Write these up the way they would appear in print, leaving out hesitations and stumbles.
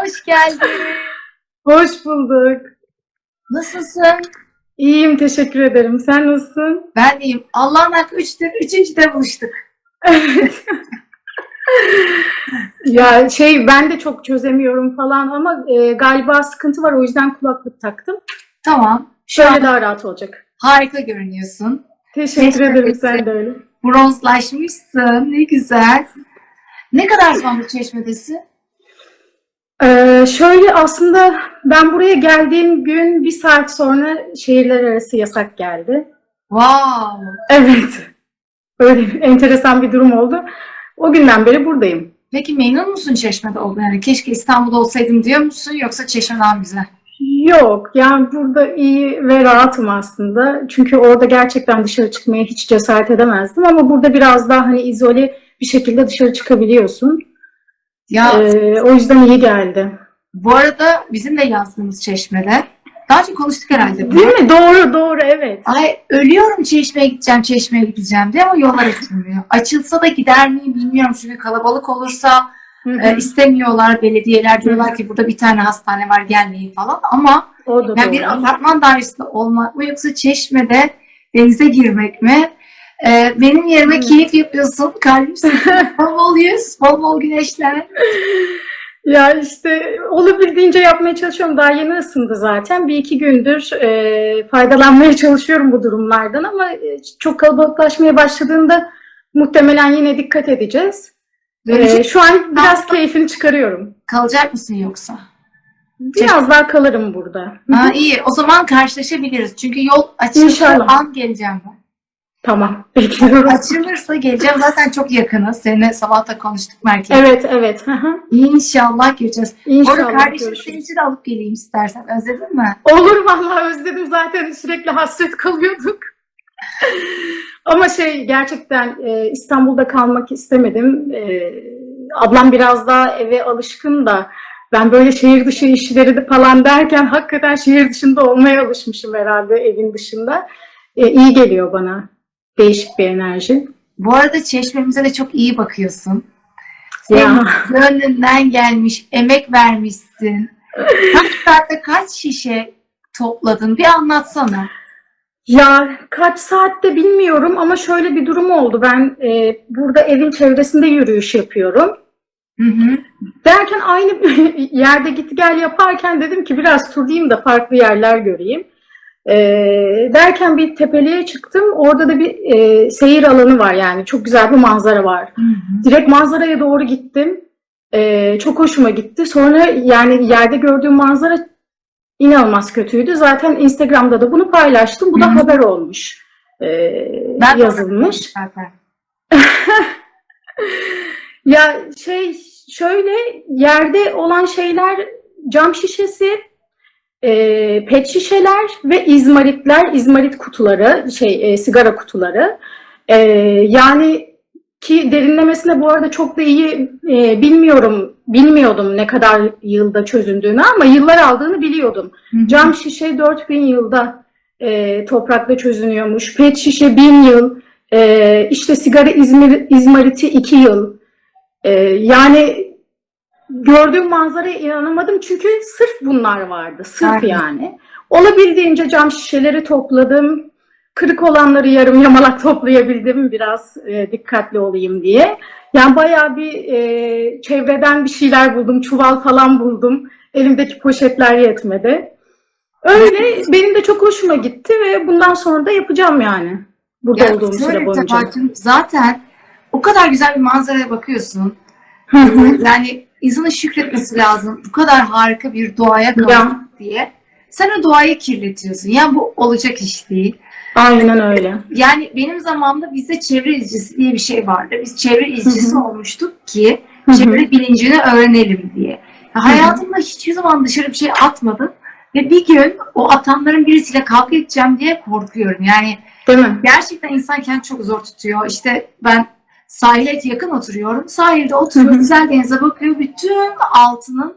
hoş geldin. Hoş bulduk. Nasılsın? İyiyim, teşekkür ederim. Sen nasılsın? Ben iyiyim. Allah'ın hakkı üçtür. Üçüncüde buluştuk. Evet. Ya ben de çok çözemiyorum falan ama galiba sıkıntı var, o yüzden kulaklık taktım. Tamam. Şu Şöyle an daha rahat olacak. harika görünüyorsun. Teşekkür ederim, Çeşmedesi, sen de öyle. bronzlaşmışsın. Ne güzel. Ne kadar zamandır Çeşme'desin? Şöyle aslında ben buraya geldiğim gün bir saat sonra şehirler arası yasak geldi. Wow. Evet, öyle enteresan bir durum oldu. O günden beri buradayım. Peki memnun musun Çeşme'de olduğun? Yani keşke İstanbul'da olsaydım diyor musun? Yoksa Çeşme'den güzel. Yok, yani burada iyi ve rahatım aslında. Çünkü orada gerçekten dışarı çıkmaya hiç cesaret edemezdim ama burada biraz daha hani izole bir şekilde dışarı çıkabiliyorsun. Ya O yüzden iyi geldi. bu arada bizim de yazdığımız Çeşme'de. Daha önce konuştuk herhalde bunu. Değil mi? Doğru, doğru, evet. Ay ölüyorum Çeşme'ye gideceğim, Çeşme'ye gideceğim diye ama yollar açılmıyor. Açılsa da gider miyim bilmiyorum çünkü kalabalık olursa istemiyorlar. Belediyeler diyorlar ki burada bir tane hastane var gelmeyin falan ama O da yani doğru. bir apartman dairesinde olmak mı yoksa Çeşme'de denize girmek mi? Benim yerime keyif yapıyorsun. Kalbim sıkıyor. Bol bol yüz, bol bol güneşler. Ya işte olabildiğince yapmaya çalışıyorum. Daha yeni ısındı zaten. Bir iki gündür faydalanmaya çalışıyorum bu durumlardan ama çok kalabalıklaşmaya başladığında muhtemelen yine dikkat edeceğiz. Şu an biraz keyfini çıkarıyorum. Kalacak mısın yoksa? Biraz daha kalırım burada. Ha, iyi. O zaman karşılaşabiliriz. Çünkü yol açıldığı İnşallah. an geleceğim ben. Tamam, bekliyorum. Açılırsa geleceğim. Zaten çok yakınız. Seninle sabah da konuştuk merkezde. Evet, evet. Hı hı. İnşallah göreceğiz. Bu arada İnşallah kardeşim görüşürüz. senin için de alıp geleyim istersen. Özledin mi? Olur vallahi, özledim, zaten sürekli hasret kalıyorduk. Ama gerçekten İstanbul'da kalmak istemedim. Ablam biraz daha eve alışkın da ben böyle şehir dışı işleri de falan derken hakikaten şehir dışında olmaya alışmışım herhalde, evin dışında. İyi geliyor bana. Değişik bir enerji. Bu arada Çeşme'mize de çok iyi bakıyorsun. Senin Ya. gönlünden gelmiş, emek vermişsin. Kaç saatte kaç şişe topladın? Bir anlatsana. Ya kaç saatte bilmiyorum ama şöyle bir durum oldu. Ben burada evin çevresinde yürüyüş yapıyorum. Hı hı. Derken aynı yerde git gel yaparken dedim ki biraz turlayayım da farklı yerler göreyim. Derken bir tepeliğe çıktım. Orada da bir seyir alanı var, yani çok güzel bir manzara var. Hı hı. Direkt manzaraya doğru gittim. Çok hoşuma gitti. Sonra yani yerde gördüğüm manzara inanılmaz kötüydü. Zaten Instagram'da da bunu paylaştım. Bu da haber olmuş. Ben de Yazılmış. zaten. Ya şöyle, yerde olan şeyler cam şişesi, pet şişeler ve izmarit kutuları, sigara kutuları. Yani ki derinlemesine bu arada çok da iyi bilmiyordum ne kadar yılda çözündüğünü ama yıllar aldığını biliyordum. Hı hı. Cam şişe 4000 yılda toprakla çözünüyormuş. Pet şişe 1000 yıl. İşte sigara izmariti 2 yıl. Yani gördüğüm manzaraya inanamadım çünkü sırf bunlar vardı. Sırf Aynen. yani. Olabildiğince cam şişeleri topladım. Kırık olanları yarım yamalak toplayabildim biraz dikkatli olayım diye. Yani bayağı bir çevreden bir şeyler buldum. Çuval falan buldum. Elimdeki poşetler yetmedi. Öyle benim de çok hoşuma gitti ve bundan sonra da yapacağım yani. Burada Ya olduğum şöyle süre bir boyunca. Sefahat'cığım, zaten o kadar güzel bir manzaraya bakıyorsun. Hı hı. Yani insanın şükretmesi lazım. Bu kadar harika bir doğaya Ya, kavuştuk diye. Sen o doğayı kirletiyorsun. Ya bu olacak iş değil. aynen öyle. Yani benim zamanımda bizde çevre izcisi diye bir şey vardı. Biz çevre izcisi olmuştuk ki Hı hı. çevre bilincini öğrenelim diye. Ya hayatımda hiçbir zaman dışarı bir şey atmadım. Ve bir gün o atanların birisiyle kavga edeceğim diye korkuyorum. Yani Değil mi? gerçekten insan kendini çok zor tutuyor. İşte ben sahile yakın oturuyorum. Sahilde oturuyor, güzel denize bakıyor. Bütün altının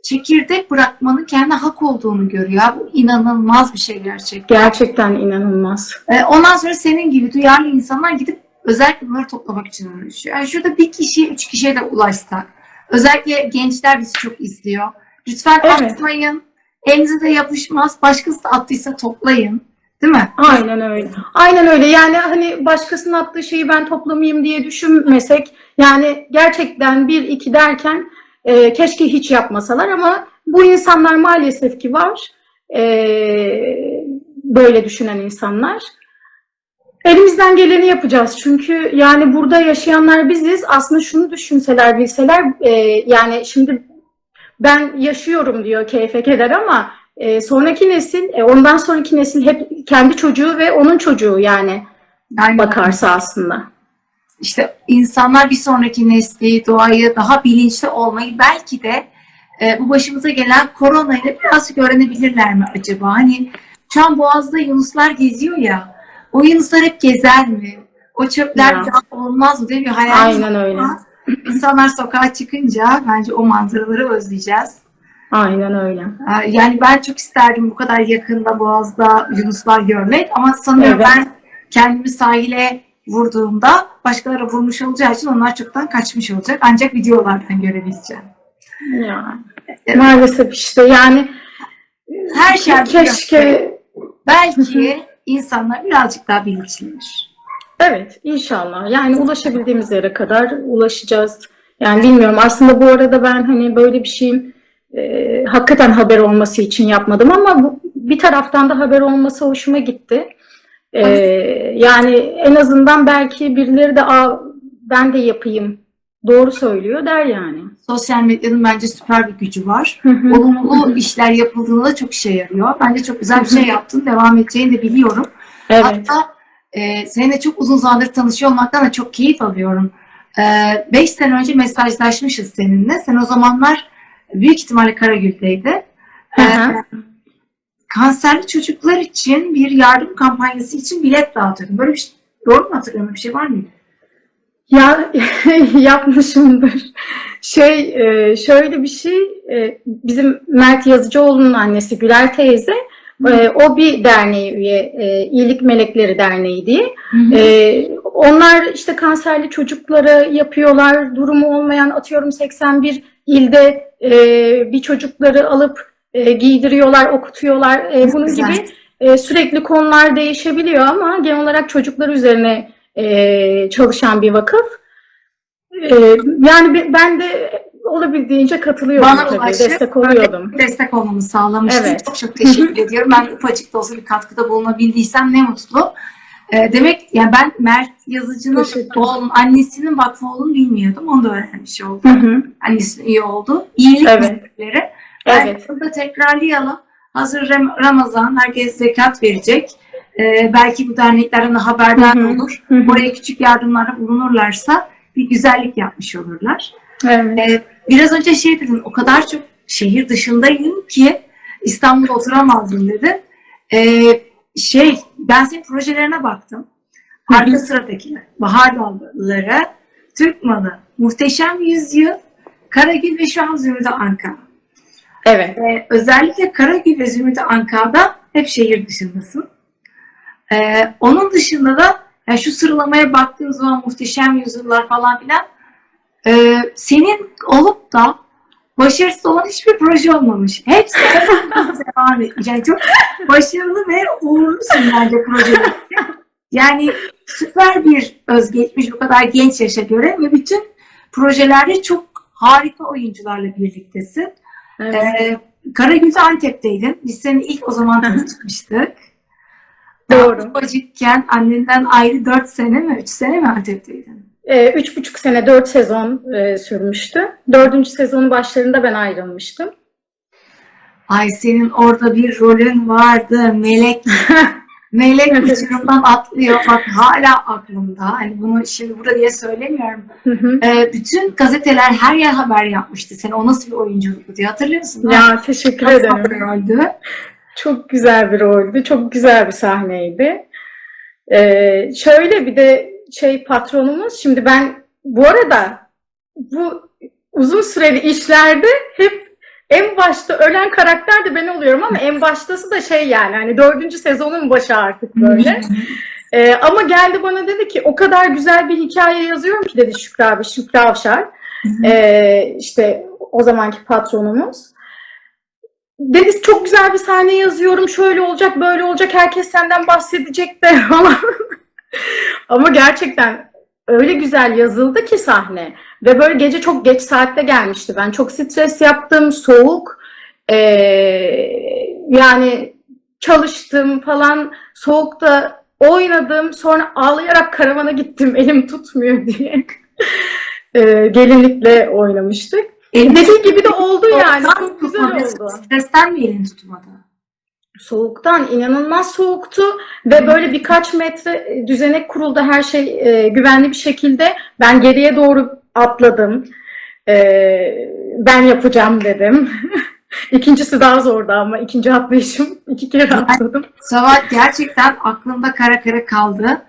çekirdek bırakmanın kendi hak olduğunu görüyor. Bu inanılmaz bir şey gerçekten. Gerçekten inanılmaz. Ondan sonra senin gibi duyarlı insanlar gidip özellikle bunları toplamak için uğraşıyor. Yani şurada bir kişiye, 3 kişiye de ulaşsak. Özellikle gençler bizi çok izliyor. Lütfen Evet. atmayın. Elinize de yapışmaz. Başkası da attıysa toplayın. Değil mi? Aynen öyle. Aynen öyle. Yani hani başkasının attığı şeyi ben toplamayayım diye düşünmesek, yani gerçekten bir iki derken keşke hiç yapmasalar, ama bu insanlar maalesef ki var. E, Böyle düşünen insanlar. Elimizden geleni yapacağız. Çünkü yani burada yaşayanlar biziz. Aslında şunu düşünseler, bilseler, yani şimdi ben yaşıyorum diyor keyfe keder, ama sonraki nesil, ondan sonraki nesil hep kendi çocuğu ve onun çocuğu yani, Yani bakarsa aslında. işte insanlar bir sonraki nesli, doğayı daha bilinçli olmayı belki de bu başımıza gelen korona ile birazcık öğrenebilirler mi acaba? Hani şu an Boğaz'da yunuslar geziyor ya, o yunuslar hep gezer mi? O çöpler Ya. bir daha olmaz mı diye bir hayal. Aynen öyle. İnsanlar sokağa çıkınca bence o manzaraları özleyeceğiz. Aynen öyle. Yani ben çok isterdim bu kadar yakında Boğaz'da yunuslar görmek, ama sanıyorum Evet. ben kendimi sahile vurduğumda başkaları vurmuş olacağı için onlar çoktan kaçmış olacak. Ancak videolardan görebileceğim. Ya. Evet. Maalesef işte yani Her şey keşke, belki insanlar birazcık daha bilinçlenir. evet, inşallah. Yani ulaşabildiğimiz yere kadar ulaşacağız. Yani bilmiyorum. Aslında bu arada ben hani böyle bir şeyin hakikaten haber olması için yapmadım, ama bir taraftan da haber olması hoşuma gitti. Yani en azından belki birileri de ben de yapayım, doğru söylüyor der yani. Sosyal medyanın bence süper bir gücü var. Hı hı. Olumlu işler yapıldığında da çok işe yarıyor. Bence çok güzel bir şey yaptın. Devam edeceğini de biliyorum. Evet. Hatta seninle çok uzun zamandır tanışıyor olmaktan da çok keyif alıyorum. 5 sene önce mesajlaşmışız seninle. Sen o zamanlar büyük ihtimalle Karagül'deydi. Hı hı. Kanserli çocuklar için bir yardım kampanyası için bilet dağıtıyordum. Böyle bir şey, doğru mu hatırlıyorum? Bir şey var mıydı? Ya yapmışımdır. Şöyle bir şey, bizim Mert Yazıcıoğlu'nun annesi Güler teyze, o bir derneğe üye, İyilik Melekleri Derneği diye. Onlar işte kanserli çocuklara yapıyorlar. Durumu olmayan, atıyorum 81 ilde bir çocukları alıp giydiriyorlar, okutuyorlar. Bunun Güzel. gibi sürekli konular değişebiliyor, ama genel olarak çocuklar üzerine çalışan bir vakıf. Yani ben de olabildiğince katılıyordum, Bana tabii. ulaşıp Destek oluyordum. destek olmamı sağlamıştın. Evet. Çok çok teşekkür ediyorum. Ben ufacık da olsa bir katkıda bulunabildiysem ne mutlu. Demek yani ben Mert Yazıcı'nın Teşekkür oğlunun, annesinin vakfı olduğunu bilmiyordum. Onu da öğrenmiş Hı oldum. hı. Annesinin iyi oldu. İyilik Evet. meselekleri. Ben Evet. burada tekrarlayalım. Hazır Ramazan, herkes zekat verecek. Belki bu derneklerden haberdar Hı hı. olur. Hı hı. Oraya küçük yardımlarda bulunurlarsa bir güzellik yapmış olurlar. Evet. Biraz önce şey dedin, o kadar çok şehir dışındayım ki İstanbul'da oturamazdım dedin. Ben senin projelerine baktım. Arka sıradaki Bahar Dalları, Türk Malı, Muhteşem Yüzyıl, Karagül ve şu an Zümrüt Anka. Evet. Özellikle Karagül ve Zümrüt Anka'da hep şehir dışındasın. Onun dışında da yani şu sıralamaya baktığım zaman Muhteşem Yüzyıllar falan filan, senin olup da başarısız olan hiçbir proje olmamış. Hepsi devam etmiş. Yani çok başarılı ve uğurlusun bence projeler. Yani süper bir özgeçmiş bu kadar genç yaşa göre ve bütün projelerde çok harika oyuncularla birliktesin. Evet. Karagül'de Antep'teydin. Biz seni ilk o zaman tanışmıştık. Doğru. Ufacıkken annenden ayrı 4 sene mi 3 sene mi Antep'teydin? 3,5 sene, 4 sezon sürmüştü. 4. sezonun başlarında ben ayrılmıştım. Ay senin orada bir rolün vardı. Melek. Melek Evet. uçurumdan atlıyor. Bak hala aklımda. Hani bunu şimdi burada diye söylemiyorum. Hı hı. Bütün gazeteler her yer haber yapmıştı. Sen o nasıl bir oyunculuktu diye hatırlıyorsun değil mi? Ya teşekkür Nasıl ederim. bir roldü? Çok güzel bir roldü. Çok güzel bir sahneydi. Şöyle bir de patronumuz, şimdi ben bu arada bu uzun süreli işlerde hep en başta ölen karakter de ben oluyorum, ama en baştası da yani hani 4. sezonun başı artık böyle. Ama geldi bana dedi ki o kadar güzel bir hikaye yazıyorum ki, dedi Şükrü Avşar. İşte o zamanki patronumuz. Deniz, çok güzel bir sahne yazıyorum. Şöyle olacak, böyle olacak. Herkes senden bahsedecek de falan. Ama gerçekten öyle güzel yazıldı ki sahne. Ve böyle gece çok geç saatte gelmişti. Ben çok stres yaptım, soğuk. Ee, Yani çalıştım falan. Soğukta oynadım. Sonra ağlayarak karavana gittim. Elim tutmuyor diye. Gelinlikle oynamıştık. Dediği gibi de oldu yani. Çok güzel oldu. Stresten mi elini tutmadı? Soğuktan, inanılmaz soğuktu ve böyle birkaç metre düzenek kuruldu, her şey güvenli bir şekilde. Ben geriye doğru atladım. E, Ben yapacağım dedim. İkincisi daha zordu ama ikinci atlayışım, 2 kere atladım. Sabah gerçekten aklımda kara kara kaldı.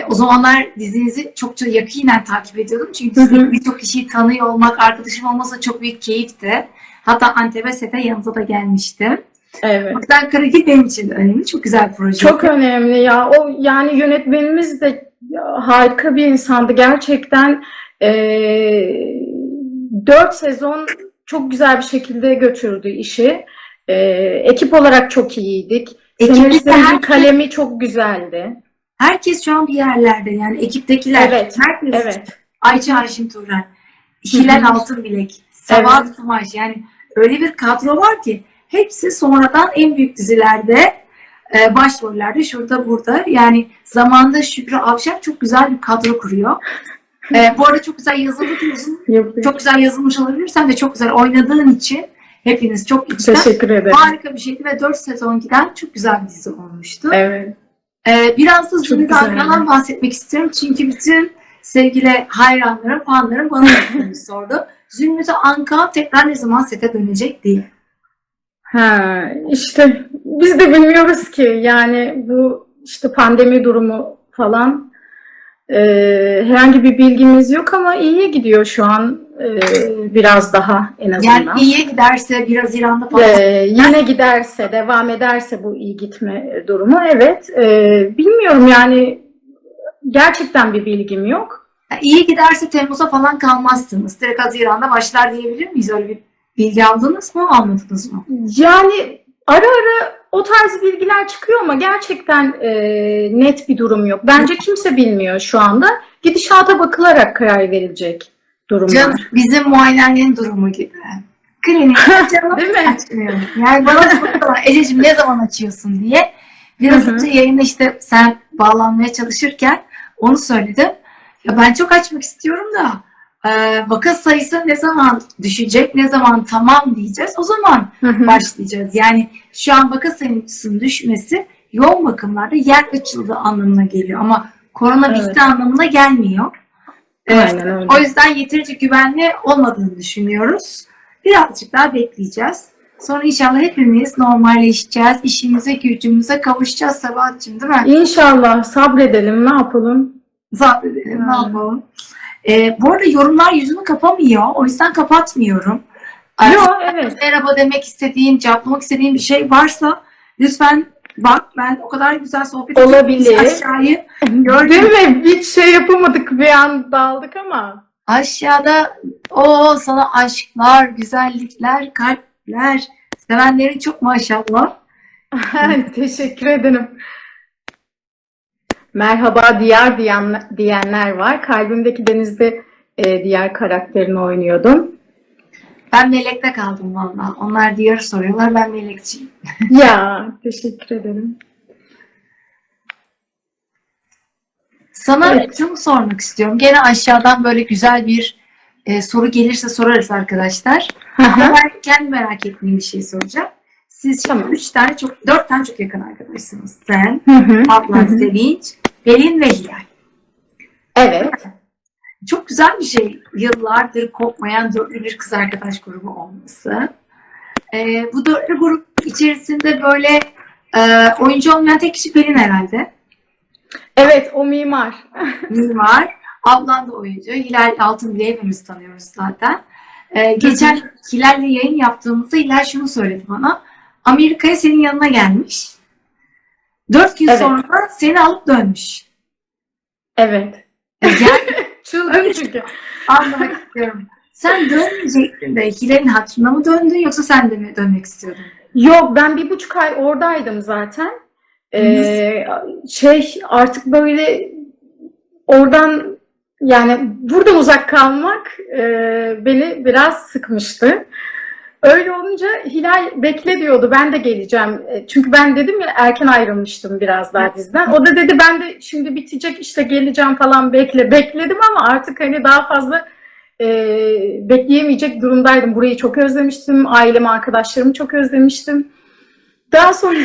O zamanlar dizinizi çok yakinen takip ediyordum. Çünkü dizide birçok kişiyi tanıyor olmak, arkadaşım olmasa çok büyük keyifti. Hatta Antep'e sete yanınıza da gelmiştim. Evet. O yüzden Karagil benim için de önemli. Çok güzel bir proje. Çok önemli ya. O yani yönetmenimiz de harika bir insandı. Gerçekten 4 sezon çok güzel bir şekilde götürdü işi. Ekip olarak çok iyiydik. Senaristlerin kalemi çok güzeldi. Herkes şu an bir yerlerde, yani ekiptekiler. Evet. Herkes. Evet. Ayça Haşim Turan, Hilal Altınbilek, Sabahat Kumaş, yani öyle bir kadro var ki hepsi sonradan en büyük dizilerde başrollerde, şurada burada. Yani zamanında Şükrü Avşar çok güzel bir kadro kuruyor. Bu arada çok güzel yazılmışsın. Çok güzel yazılmış olabilirsen de çok güzel oynadığın için hepiniz çok içten. Teşekkür ederim. Harika bir şeydi ve 4 sezon giden çok güzel bir dizi olmuştu. Evet. Biraz da Zümrüt Ankara'dan bahsetmek istiyorum. Çünkü bütün sevgili hayranlarım, fanlarım bana sordu. Zümrüt Anka tekrar ne zaman sete dönecek diye. Ha, işte biz de bilmiyoruz ki, yani bu işte pandemi durumu falan, herhangi bir bilgimiz yok ama iyiye gidiyor şu an, biraz daha en azından. Yani iyiye giderse biraz İran'da falan. Yine giderse, devam ederse bu iyi gitme durumu, evet. Bilmiyorum yani, gerçekten bir bilgim yok. Yani iyi giderse Temmuz'a falan kalmazsınız. Direkt Haziran'da başlar diyebilir miyiz? Öyle bir bilgi aldınız mı, almadınız mı? Yani ara ara o tarz bilgiler çıkıyor ama gerçekten net bir durum yok. Bence kimse bilmiyor şu anda. Gidişata bakılarak karar verilecek durumlar. Canım, bizim muayenenin durumu gibi. Klinik Değil mi? açmıyor. Yani bana soruyorlar, Ececiğim ne zaman açıyorsun diye. Biraz önce yayında işte sen bağlanmaya çalışırken onu söyledim. Ya ben çok açmak istiyorum da vaka sayısı ne zaman düşecek, ne zaman tamam diyeceğiz, o zaman başlayacağız. Yani şu an vaka sayısının düşmesi yoğun bakımlarda yer açıldığı anlamına geliyor ama korona bitti anlamına gelmiyor. Aynen öyle. O yüzden yeterince güvenli olmadığını düşünüyoruz. Birazcık daha bekleyeceğiz. Sonra inşallah hepimiz normalleşeceğiz. İşimize, gücümüze kavuşacağız Sabahat'cığım, değil mi? İnşallah sabredelim, ne yapalım? Sabredelim, ne yapalım? Bu arada yorumlar yüzünü kapamıyor. O yüzden kapatmıyorum. Yok, evet. Merhaba demek istediğin, cevaplamak istediğin bir şey varsa lütfen bak. Ben o kadar güzel sohbet olabilir. Aşağıyı Değil mi? Hiç şey yapamadık, bir an daldık ama. Aşağıda o sana aşklar, güzellikler, kalpler, sevenlerin çok maşallah. Teşekkür ederim. Merhaba Diyar diyenler var. Kalbimdeki Deniz'de diğer karakterini oynuyordum. Ben Melek'te kaldım valla. Onlar Diyar'ı soruyorlar, ben Melekçiyim. Ya, teşekkür ederim. Sana şunu sormak istiyorum. Gene aşağıdan böyle güzel bir soru gelirse sorarız arkadaşlar. Ama ben kendi merak ettiğim bir şey soracağım. Siz şimdi 4 tane çok yakın arkadaşsınız. Sen, Adnan, Sevinç, Pelin ve Hilal. Evet. Çok güzel bir şey. Yıllardır kopmayan dörtlü bir kız arkadaş grubu olması. Bu dörtlü grup içerisinde böyle oyuncu olmayan tek kişi Pelin herhalde. Evet, o mimar. Mimar. Ablan da oyuncu. Hilal Altınbilek'i hepimiz tanıyoruz zaten. Geçen Hilal'le yayın yaptığımızda Hilal şunu söyledi bana. Amerika'ya senin yanına gelmiş. 4 gün sonra seni alıp dönmüş. Evet. Yani Çılgın çünkü. anlamak istiyorum. Sen dönmeyecektin de Hilal'in hatırına mı döndün yoksa sen de mi dönmek istiyordun? Yok, ben 1,5 ay oradaydım zaten. Artık böyle oradan, yani buradan uzak kalmak beni biraz sıkmıştı. Öyle olunca Hilal bekle diyordu, ben de geleceğim. Çünkü ben dedim ya, erken ayrılmıştım biraz daha diziden. O da dedi ben de şimdi bitecek işte geleceğim falan, bekle. Bekledim ama artık hani daha fazla bekleyemeyecek durumdaydım. Burayı çok özlemiştim. Ailemi, arkadaşlarımı çok özlemiştim. Daha sonra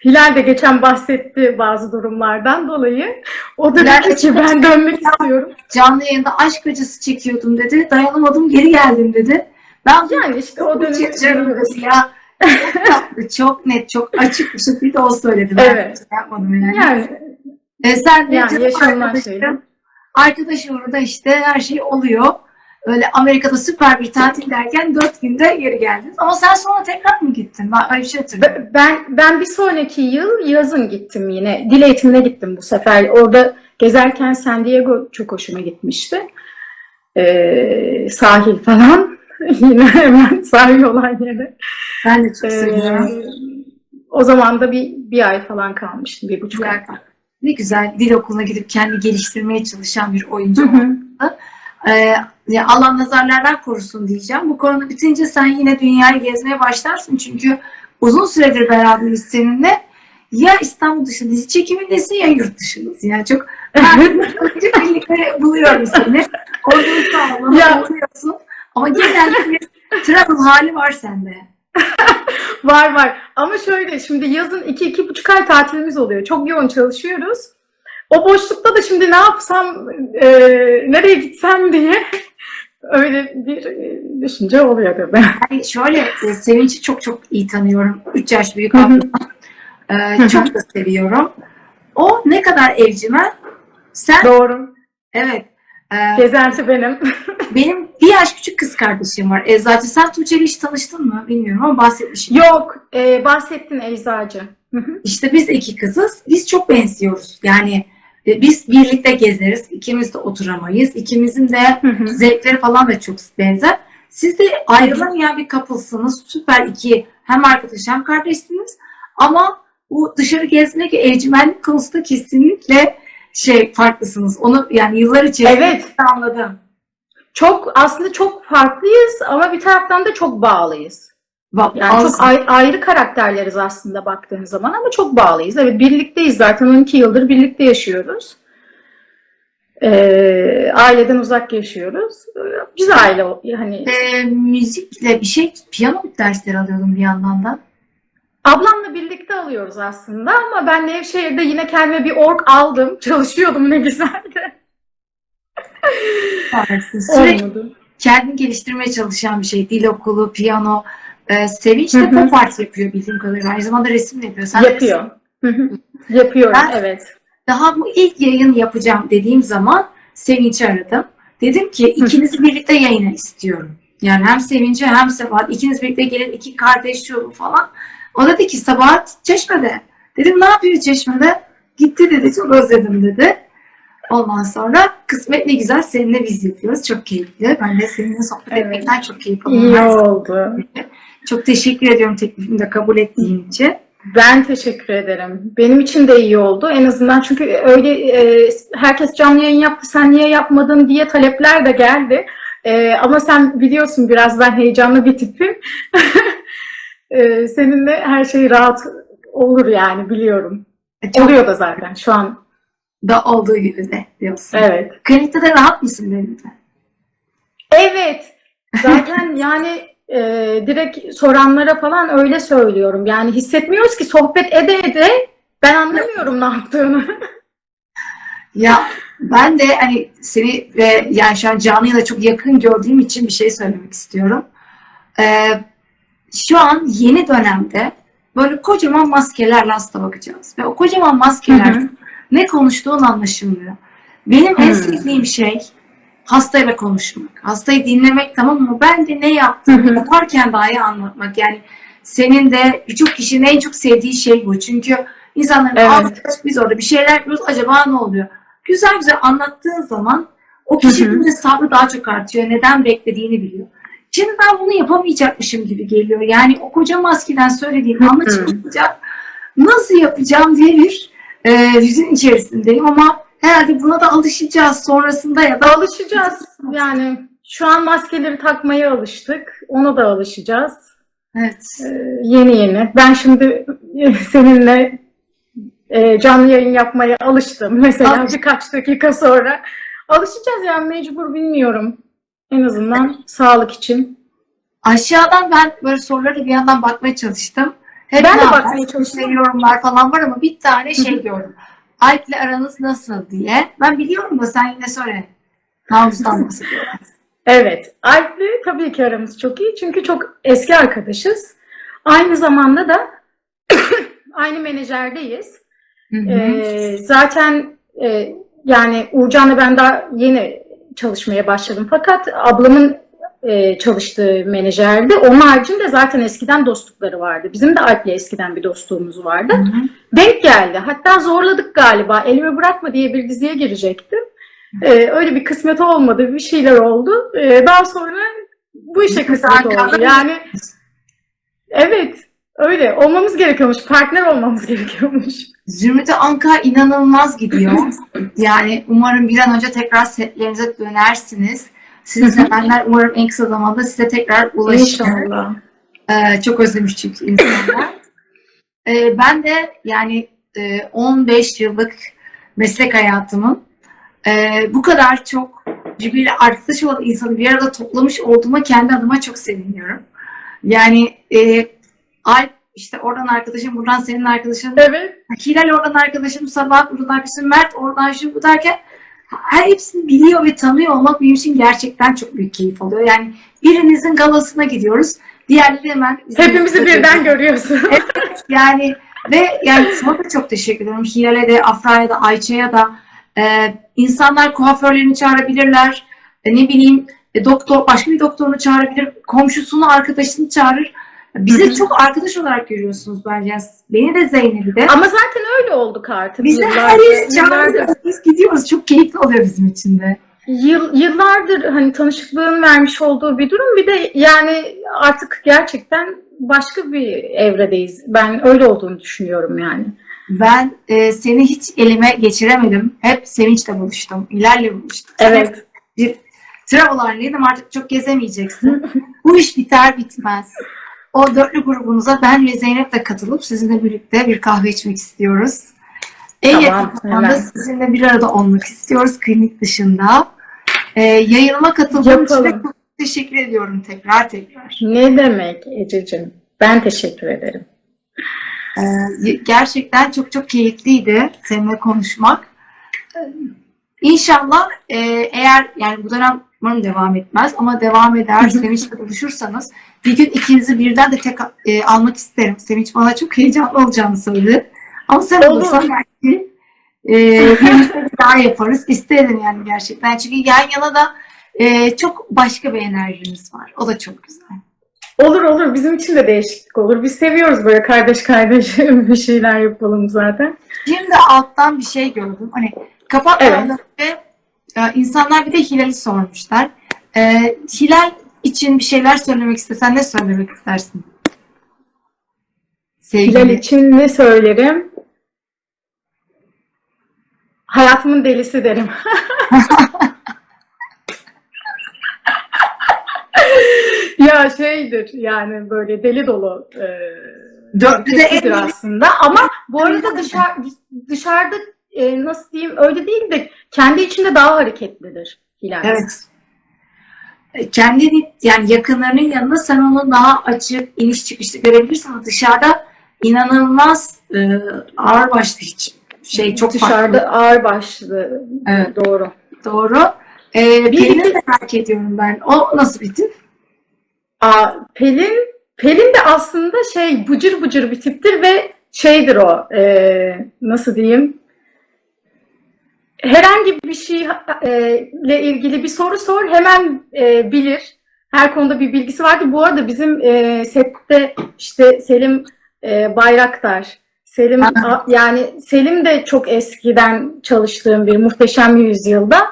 Hilal de geçen bahsetti bazı durumlardan dolayı. O da dedi ki ben dönmek istiyorum. Canlı yayında aşk acısı çekiyordum dedi. Dayanamadım geri geldim dedi. Ben Yani işte o dönemi ya çok tatlı, çok net, çok açık bir şekilde o söyledi. Ben evet. Yapmadım yani. Sen yani yaşanılan arkadaşım orada işte her şey oluyor. Öyle Amerika'da süper bir tatil derken 4 günde geri geldin. Ama sen sonra tekrar mı gittin? Ben öyle bir şey hatırlıyorum. Ben bir sonraki yıl yazın gittim yine. Dil eğitimine gittim bu sefer. Orada gezerken San Diego çok hoşuma gitmişti. Sahil falan. Yine hemen sahil olan yere. Ben de çok seviyorum. O zaman da bir ay falan kalmıştım. 1,5 ay. Ne güzel. Dil okuluna gidip kendi geliştirmeye çalışan bir oyuncu oldu. Allah nazarlardan korusun diyeceğim. Bu korona bitince sen yine dünyayı gezmeye başlarsın. Çünkü uzun süredir beraberiz seninle. Ya İstanbul dışında dizi çekimindesin ya yurt dışındasın. Yani çok birlikte buluyorum seni. Orada buluyorsun. Ama genelde bir travel hali var sende. Var. Ama şöyle, şimdi yazın 2-2,5 ay tatilimiz oluyor. Çok yoğun çalışıyoruz. O boşlukta da şimdi ne yapsam, nereye gitsem diye öyle bir düşünce oluyor tabii. Yani şöyle, Sevinç'i çok iyi tanıyorum. 3 yaş büyük ablam. Çok da seviyorum. O ne kadar evcimen. Sen... Doğru. Evet. Gezenti benim. Benim bir yaş küçük kız kardeşim var. Eczacı. Sen Tuğçe'yle hiç tanıştın mı? Bilmiyorum ama bahsetmişim. Yok. Bahsettin, eczacı. İşte biz 2 kızız. Biz çok benziyoruz. Yani biz birlikte gezeriz. İkimiz de oturamayız. İkimizin de zevkleri falan da çok benzer. Siz de ayrılamayan bir couplesınız. Süper 2 hem arkadaş hem kardeşsiniz. Ama bu dışarı gezmek, evcimenlik konusunda kesinlikle farklısınız. Onu yani yıllar içerisinde anladım. Aslında çok farklıyız ama bir taraftan da çok bağlıyız. Yani çok ayrı karakterleriz aslında baktığın zaman ama çok bağlıyız. Evet, birlikteyiz zaten 12 yıldır birlikte yaşıyoruz. Aileden uzak yaşıyoruz. Biz aile hani. Müzikle piyano dersleri alıyordum bir yandan da. Ablamla birlikte alıyoruz aslında ama ben Nevşehir'de yine kendime bir org aldım. Çalışıyordum ne güzeldi. Sürekli kendini geliştirmeye çalışan bir şey. Dil okulu, piyano. Sevinç de pop art yapıyor bildiğim kadarıyla. Aynı zamanda resim de yapıyor. Sen yapıyor. Yapıyorum, evet. Daha bu ilk yayın yapacağım dediğim zaman Sevinç'i aradım. Dedim ki ikinizi birlikte yayına istiyorum. Yani hem Sevinç'i hem Sabahat. İkiniz birlikte gelin, 2 kardeş yolu falan. O dedi ki Sabahat Çeşme'de. Dedim ne yapıyor Çeşme'de? Gitti dedi, çok özledim dedi. Ondan sonra kısmet ne güzel, seninle biz yapıyoruz. Çok keyifli. Ben de seninle sohbet etmekten çok keyif alıyorum. İyi oldu. Çok teşekkür ediyorum teklifimi de kabul ettiğin için. Ben teşekkür ederim. Benim için de iyi oldu. En azından çünkü öyle herkes canlı yayın yaptı, sen niye yapmadın diye talepler de geldi. Ama sen biliyorsun biraz ben heyecanlı bir tipim. Seninle her şey rahat olur yani, biliyorum. Oluyor da zaten şu an. Da olduğu gibi de diyorsun. Evet. Klinikte de rahat mısın benimle? Evet. Zaten yani direkt soranlara falan öyle söylüyorum. Yani hissetmiyoruz ki, sohbet ede ben anlamıyorum ne yaptığını. Ya ben de hani seni ve yani şu an canlıyla çok yakın gördüğüm için bir şey söylemek istiyorum. Şu an yeni dönemde böyle kocaman maskelerle hasta bakacağız. Ve o kocaman maskeler ne konuştuğun anlaşılmıyor. Benim en sevdiğim şey hastayla konuşmak. Hastayı dinlemek, tamam mı? Ben de ne yaptığımı yaparken dahi anlatmak. Yani senin de birçok kişinin en çok sevdiği şey bu. Çünkü insanların biz orada bir şeyler yapıyoruz. Acaba ne oluyor? Güzel anlattığın zaman O kişinin de sabrı daha çok artıyor. Neden beklediğini biliyor. Şimdi ben bunu yapamayacakmışım gibi geliyor. Yani o koca maskeden söylediğim anlaşılmayacak. Nasıl yapacağım diye bir hüzün içerisindeyim ama herhalde buna da alışacağız sonrasında ya da Alışacağız. Yani şu an maskeleri takmaya alıştık. Ona da alışacağız. evet. Yeni yeni. Ben şimdi seninle canlı yayın yapmaya alıştım. Mesela birkaç dakika sonra. Alışacağız yani, mecbur, bilmiyorum. En azından sağlık için. Aşağıdan ben böyle sorulara bir yandan bakmaya çalıştım. Hep Ben de ne bakmaya yapar? çalıştım. Yorumlar falan var ama bir tane şey gördüm. Alp'le aranız nasıl diye. Ben biliyorum da sen yine söyle. Navuz'dan bahsediyorum. Evet. Alp'le tabii ki aramız çok iyi. Çünkü çok eski arkadaşız. Aynı zamanda da aynı menajerdeyiz. Zaten yani Uğurcan'la ben daha yeni çalışmaya başladım. Fakat ablamın çalıştığı menajerde. Onun haricinde zaten eskiden dostlukları vardı. Bizim de Alp'le eskiden bir dostluğumuz vardı. Denk geldi. Hatta zorladık galiba. Elimi Bırakma diye bir diziye girecektim. Öyle bir kısmet olmadı. Bir şeyler oldu. Daha sonra bu işe kısmet oldu. Yani evet. Öyle. Olmamız gerekiyormuş. Partner olmamız gerekiyormuş. Zümrüt Anka inanılmaz gidiyor. Yani umarım bir an önce tekrar setlerinize dönersiniz. Sizi sevenler umarım en kısa zamanda size tekrar ulaşır. İnşallah. Çok özlemiş çünkü insanlar. Ben de yani 15 yıllık meslek hayatımın bu kadar çok birbiriyle arkadaş olan insanı bir arada toplamış olduğuma kendi adıma çok seviniyorum. Yani Alp işte oradan arkadaşım, buradan senin arkadaşın. Evet. Hilal oradan arkadaşım, Sabah buradan arkadaşım, Mert oradan şu bu derken hepsini biliyor ve tanıyor olmak benim için gerçekten çok büyük keyif oluyor. Yani birinizin galasına gidiyoruz. Diğerleri hemen hepimizi birden görüyorsun. Evet, yani ve yani sana da çok teşekkür ederim. Hilal'e de, Afra'ya da, Ayça'ya da. İnsanlar kuaförlerini çağırabilirler. Ne bileyim doktor, başka bir doktorunu çağırabilir. Komşusunu, arkadaşını çağırır. Bize çok arkadaş olarak görüyorsunuz bence. Beni de Zeynep'i de. Ama zaten öyle olduk artık. Biz de her yere çağırıyoruz. Biz gidiyoruz. Çok keyifli oluyor bizim için de. Yıllardır hani tanışıklığın vermiş olduğu bir durum. Bir de yani artık gerçekten başka bir evredeyiz. Ben öyle olduğunu düşünüyorum yani. Ben seni hiç elime geçiremedim. Hep Sevinç'le buluştum. Hilal'le buluştum. Evet. Bir travel halindeydim. Artık çok gezemeyeceksin. Bu iş biter bitmez. O dörtlü grubunuza ben ve Zeynep de katılıp sizinle birlikte bir kahve içmek istiyoruz. En yakın zamanda sizinle bir arada olmak istiyoruz klinik dışında. Yayınıma katıldığım için de çok teşekkür ediyorum tekrar. Ne demek Ececiğim? Ben teşekkür ederim. Gerçekten çok keyifliydi seninle konuşmak. İnşallah eğer yani bu dönem umarım devam etmez ama devam eder, Sevinç'le buluşursanız bir gün ikinizi birden de tek almak isterim. Sevinç bana çok heyecanlı olacağını söyledi. Ama sen olursan belki bir daha yaparız. İsterim yani gerçekten. Çünkü yan yana da çok başka bir enerjimiz var. O da çok güzel. Olur. Bizim için de değişiklik olur. Biz seviyoruz böyle kardeş bir şeyler yapalım zaten. Şimdi alttan bir şey gördüm. Hani kapatmadan önce insanlar bir de Hilal'i sormuşlar. Hilal için bir şeyler söylemek istesen ne söylemek istersin? Hilal için ne söylerim? Hayatımın delisi derim. Ya şeydir yani böyle deli dolu dörtlüdür aslında ama bu arada dışarıda nasıl diyeyim öyle değil de kendi içinde daha hareketlidir Hilal. Evet. Kendini yani yakınlarının yanında sen onu daha açık, iniş çıkışlı görebilirsin ama dışarıda inanılmaz ağırbaşlı çok dışarıda farklı. Ağırbaşlı. Evet. Doğru. Pelin'i de merak ediyorum ben. O nasıl bir tip? Pelin de aslında bıcır bıcır bir tiptir ve şeydir o nasıl diyeyim, herhangi bir şeyle ilgili bir soru sor hemen bilir. Her konuda bir bilgisi vardı. Bu arada bizim sette işte Selim Bayraktar, yani Selim de çok eskiden çalıştığım bir Muhteşem Yüzyılda.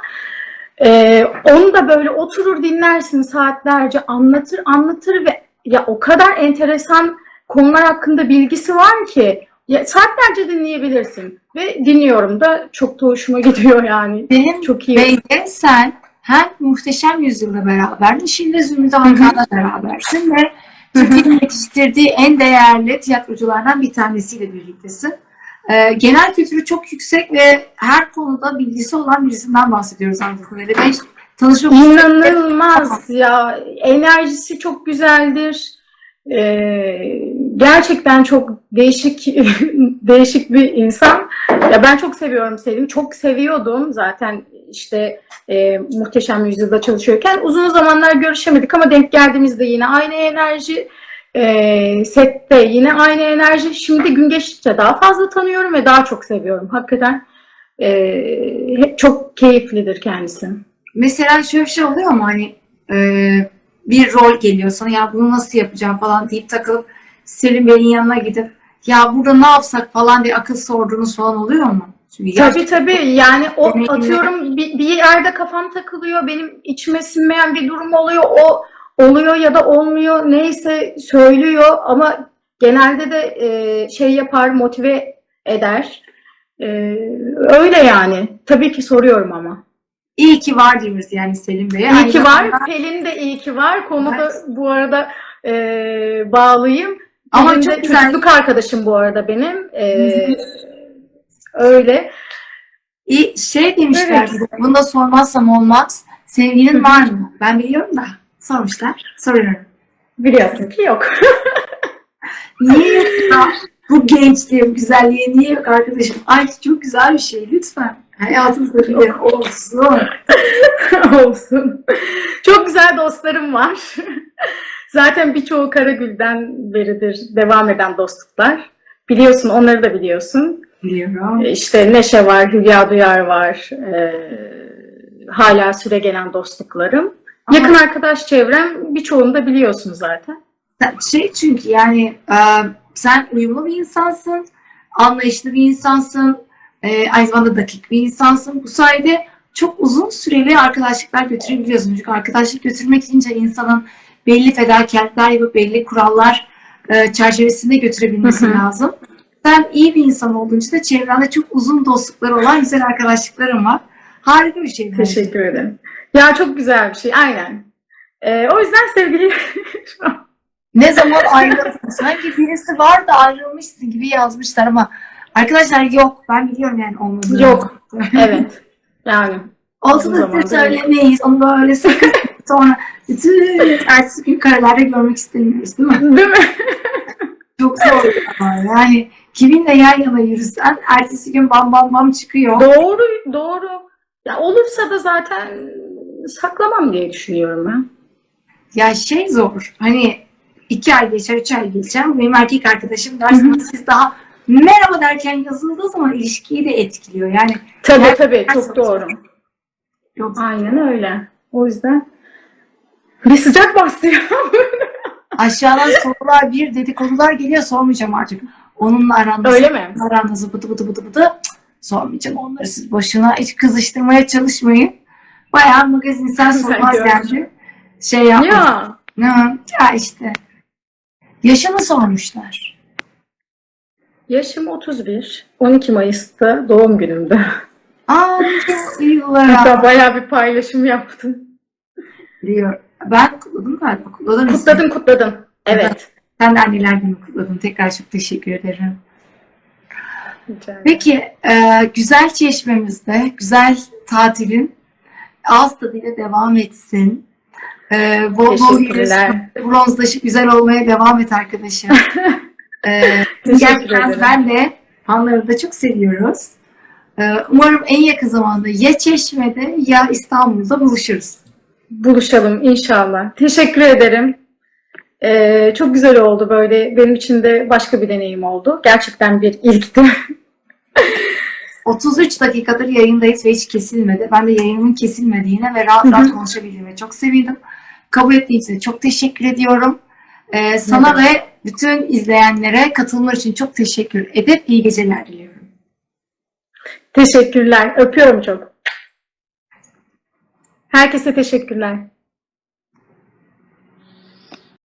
Onu da böyle oturur dinlersin saatlerce, anlatır ve ya o kadar enteresan konular hakkında bilgisi var ki ya, saatlerce dinleyebilirsin ve dinliyorum da çok da hoşuma gidiyor yani. Benim Çok iyi. Bey'le sen hem Muhteşem Yüzyıl'la beraberdin, şimdi Zümrüt Ankara'da berabersin ve Türkiye'nin yetiştirdiği en değerli tiyatroculardan bir tanesiyle birliktesin. Genel kültürü çok yüksek ve her konuda bilgisi olan birisinden bahsediyoruz anladığım kadarıyla. Ben tanışmak İnanılmaz ya, enerjisi çok güzeldir. Gerçekten çok değişik değişik bir insan. Ya ben çok seviyorum Selim. Çok seviyordum zaten işte Muhteşem Yüzyıl'da çalışıyorken. Uzun zamanlar görüşemedik ama denk geldiğimizde yine aynı enerji. Sette yine aynı enerji. Şimdi gün geçtikçe daha fazla tanıyorum ve daha çok seviyorum. Hakikaten çok keyiflidir kendisi. mesela şöyle bir şey oluyor mu hani bir rol geliyor sana, ya bunu nasıl yapacağım falan deyip takılıp Selim Bey'in yanına gidip ya burada ne yapsak falan diye akıl sorduğunuz falan oluyor mu? Çünkü Tabii yani o atıyorum bir yerde kafam takılıyor, benim içime sinmeyen bir durum oluyor, o oluyor ya da olmuyor, neyse söylüyor ama genelde de şey yapar, motive eder. Öyle yani. Tabii ki soruyorum ama. İyi ki var diyoruz yani Selim Bey'e. İyi ki var. Pelin de iyi ki var. Konuda bu arada bağlıyım. Ama Pelin çok de güzel. çocukluk arkadaşım bu arada benim. Öyle. Şey demişler, Evet. bunu da sormazsam olmaz. Sevgilin var mı? Ben biliyorum da. Sormuşlar. Soruyorum. Biliyorsun ki yok. Niye yok ya? Bu gençliğe, bu güzelliğe niye yok arkadaşım? Ay çok güzel bir şey lütfen. Hayatımızda bir olsun. Olsun. Çok güzel dostlarım var. Zaten birçoğu Karagül'den beridir devam eden dostluklar. Biliyorsun, onları da biliyorsun. Biliyorum. İşte Neşe var, Hülya Duyar var. Hala süregelen dostluklarım. Ama yakın arkadaş çevrem birçoğunu da biliyorsun zaten. şey, çünkü yani sen uyumlu bir insansın, anlayışlı bir insansın, aynı zamanda dakik bir insansın. Bu sayede çok uzun süreli arkadaşlıklar götürebiliyorsun. Çünkü arkadaşlık götürmek deyince insanın belli fedakarlıklar yapıp belli kurallar çerçevesinde götürebilmesi lazım. Sen iyi bir insan olduğun için de çevrende çok uzun dostlukları olan güzel arkadaşlıklarım var. Harika bir şey bence. Teşekkür ederim. Ya çok güzel bir şey, aynen. O yüzden sevgili Ne zaman ayrıldın? Sanki birisi var da ayrılmışsın gibi yazmışlar ama arkadaşlar yok. Ben biliyorum yani olmadığını. yok. Evet. Yani Olsa da size söylemeyiz. Onu böyle sakın sonra bütün ertesi gün karelerde görmek istemiyoruz değil mi? değil mi? Çok zor ama yani kiminle yan yana yürüsen ertesi gün bam bam bam çıkıyor. Doğru. Ya olursa da zaten saklamam diye düşünüyorum ben. Ya şey zor. Hani 2 ay geçer, 3 ay geçer. Benim erkek arkadaşım dersiniz siz daha merhaba derken yazıldığı zaman ilişkiyi de etkiliyor. Yani Tabii çok doğru. yok. Aynen öyle. O yüzden bir sıcak bastırıyor. Aşağıdan sorular, bir dedikodular geliyor, sormayacağım artık. Onunla aranda Öyle mi? aranızı bıdı. Sormayacağım onları, siz boşuna hiç kızıştırmaya çalışmayın. Bayağı magazinsel sorular geldi. Şey yapma. Ya işte. Yaşını sormuşlar. Yaşım 31. 12 Mayıs'ta doğum günümdü. Nice yıllara. Hatta bayağı bir paylaşım yaptım. Diyor. Ben kutladım galiba. Kutladın. Evet. Sen de anneler günü kutladın. Tekrar çok teşekkür ederim. Peki, güzel Çeşme'mizde, güzel tatilin ağız tadıyla devam etsin. Bol yürüsün, bronzlaşıp güzel olmaya devam et arkadaşım. Gerçekten ben de fanları da çok seviyoruz. Umarım en yakın zamanda ya Çeşme'de ya İstanbul'da buluşuruz. Buluşalım inşallah. Teşekkür ederim. Çok güzel oldu böyle. Benim için de başka bir deneyim oldu. Gerçekten bir ilkti. 33 dakikadır yayındayız ve hiç kesilmedi. Ben de yayınımın kesilmediğine ve rahat rahat konuşabildiğime çok sevindim. Kabul ettiğin için çok teşekkür ediyorum. Sana ve bütün izleyenlere katılımlar için çok teşekkür edip iyi geceler diliyorum. Teşekkürler. Öpüyorum çok. Herkese teşekkürler.